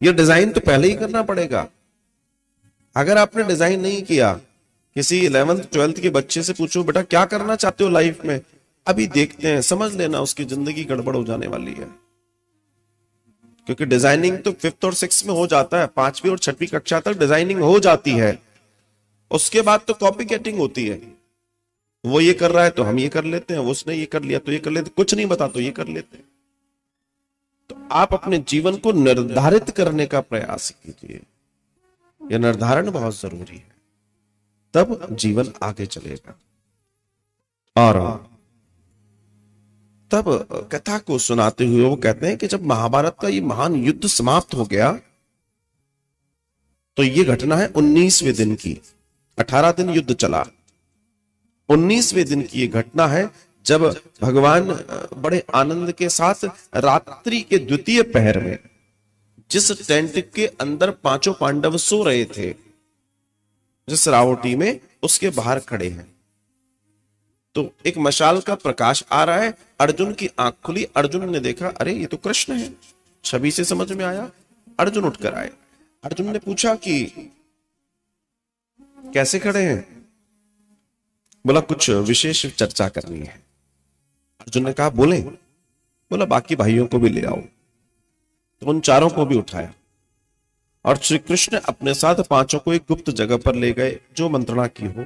ये डिजाइन तो पहले ही करना पड़ेगा। अगर आपने डिजाइन नहीं किया, किसी 11th 12th के बच्चे से पूछो बेटा क्या करना चाहते हो लाइफ में, अभी देखते हैं, समझ लेना उसकी जिंदगी गड़बड़ हो जाने वाली है। क्योंकि डिजाइनिंग तो 5th और 6th में हो जाता है, 5वीं और 6वीं कक्षा तक डिजाइनिंग हो जाती है, उसके बाद तो कॉपी कैटिंग होती है। वो ये कर रहा है तो हम ये कर लेते हैं, उसने ये कर लिया तो ये कर लेते, कुछ नहीं बता तो ये कर लेते हैं। तो आप अपने जीवन को निर्धारित करने का प्रयास कीजिए, यह निर्धारण बहुत जरूरी है, तब जीवन आगे चलेगा। और तब कथा को सुनाते हुए वो कहते हैं कि जब महाभारत का ये महान युद्ध समाप्त हो गया, तो ये घटना है 19वें दिन की। 18 दिन युद्ध चला, 19वें दिन की ये घटना है जब भगवान बड़े आनंद के साथ रात्रि के द्वितीय पहर में जिस टेंट के अंदर पांचों पांडव सो रहे थे, जिस रावटी में, उसके बाहर खड़े हैं। तो एक मशाल का प्रकाश आ रहा है, अर्जुन की आंख खुली, अर्जुन ने देखा अरे ये तो कृष्ण है, छवि से समझ में आया। अर्जुन उठकर आए, अर्जुन ने पूछा कि कैसे खड़े हैं, बोला कुछ विशेष चर्चा करनी है। अर्जुन ने कहा बोले, बोला बाकी भाइयों को भी ले आओ। तो उन चारों को भी उठाया और श्री कृष्ण अपने साथ पांचों को एक गुप्त जगह पर ले गए जो मंत्रणा की हो।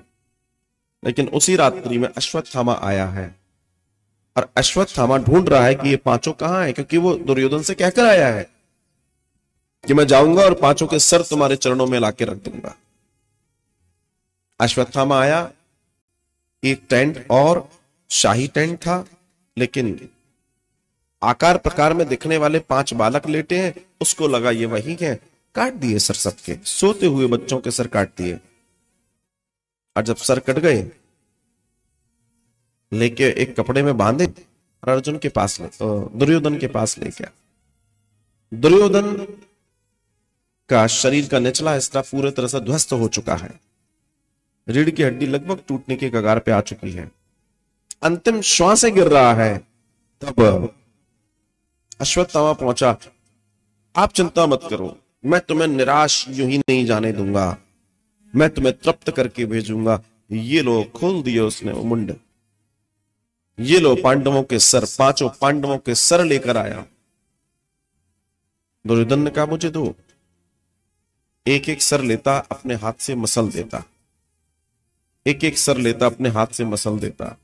लेकिन उसी रात्रि में अश्वत्थामा आया है और अश्वत्थामा ढूंढ रहा है कि ये पांचों कहां है, क्योंकि वो दुर्योधन से कहकर आया है कि मैं जाऊंगा और पांचों के सर तुम्हारे चरणों में लाके रख दूंगा। अश्वत्थामा आया, एक टेंट और शाही टेंट था, लेकिन आकार प्रकार में दिखने वाले 5 बालक लेटे हैं, उसको लगा ये वही है, काट दिए सर सबके, सोते हुए बच्चों के सर काट दिए। और जब सर कट गए, लेके एक कपड़े में बांधे और अर्जुन के पास दुर्योधन के पास ले गया। दुर्योधन का शरीर का निचला हिस्सा पूरी तरह से ध्वस्त हो चुका है, रीढ़ की हड्डी लगभग टूटने के कगार पे आ चुकी है, अंतिम श्वासें गिर रहा है। तब अश्वत्थामा पहुंचा, आप चिंता मत करो, मैं तुम्हें निराश यूं ही नहीं जाने दूंगा, मैं तुम्हें तृप्त करके भेजूंगा। ये लो, खोल दिए उसने वो मुंड, ये लो पांडवों के सर, पांचों पांडवों के सर लेकर आया। दुर्योधन ने कहा मुझे दो, एक एक सर लेता, अपने हाथ से मसल देता, एक एक सर लेता, अपने हाथ से मसल देता।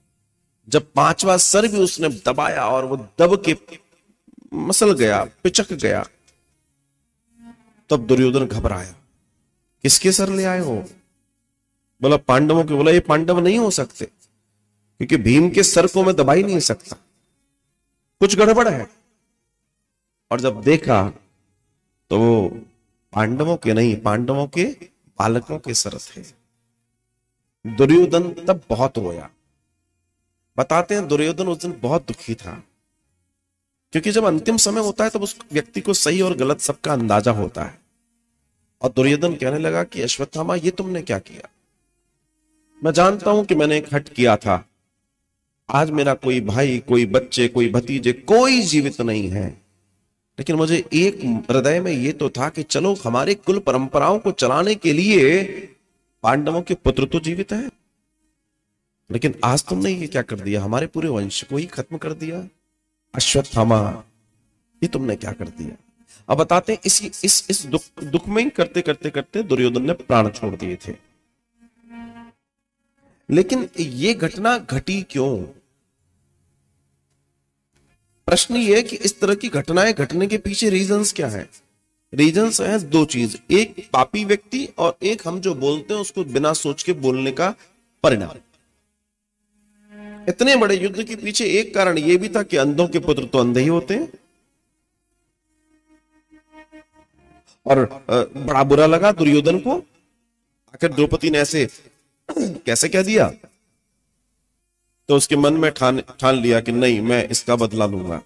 जब 5वां सर भी उसने दबाया और वो दब के मसल गया, पिचक गया, तब दुर्योधन घबराया, किसके सर ले आए हो? बोला पांडवों के। बोला ये पांडव नहीं हो सकते, क्योंकि भीम के सर को मैं दबा ही नहीं सकता, कुछ गड़बड़ है। और जब देखा तो वो पांडवों के नहीं, पांडवों के बालकों के सर थे। दुर्योधन तब बहुत रोया। बताते हैं दुर्योधन उस दिन बहुत दुखी था, क्योंकि जब अंतिम समय होता है तब उस व्यक्ति को सही और गलत सबका अंदाजा होता है। और दुर्योधन कहने लगा कि अश्वत्थामा ये तुमने क्या किया? मैं जानता हूं कि मैंने एक हट किया था, आज मेरा कोई भाई, कोई बच्चे, कोई भतीजे, कोई जीवित नहीं है, लेकिन मुझे एक हृदय में ये तो था कि चलो हमारे कुल परंपराओं को चलाने के लिए पांडवों के पुत्र तो जीवित हैं, लेकिन आज तुमने ये क्या कर दिया, हमारे पूरे वंश को ही खत्म कर दिया। अश्वत्थामा ये तुमने क्या कर दिया? अब बताते हैं इस दुख में ही करते करते करते दुर्योधन ने प्राण छोड़ दिए थे। लेकिन ये घटना घटी क्यों? प्रश्न ये है कि इस तरह की घटनाएं घटने के पीछे रीजंस क्या है? रीजंस है 2 चीज, एक पापी व्यक्ति और एक हम जो बोलते हैं उसको बिना सोच के बोलने का परिणाम। इतने बड़े युद्ध के पीछे एक कारण यह भी था कि अंधों के पुत्र तो अंधे ही होते हैं। और बड़ा बुरा लगा दुर्योधन को, आखिर द्रौपदी ने ऐसे कैसे कह दिया, तो उसके मन में ठान लिया कि नहीं, मैं इसका बदला लूंगा।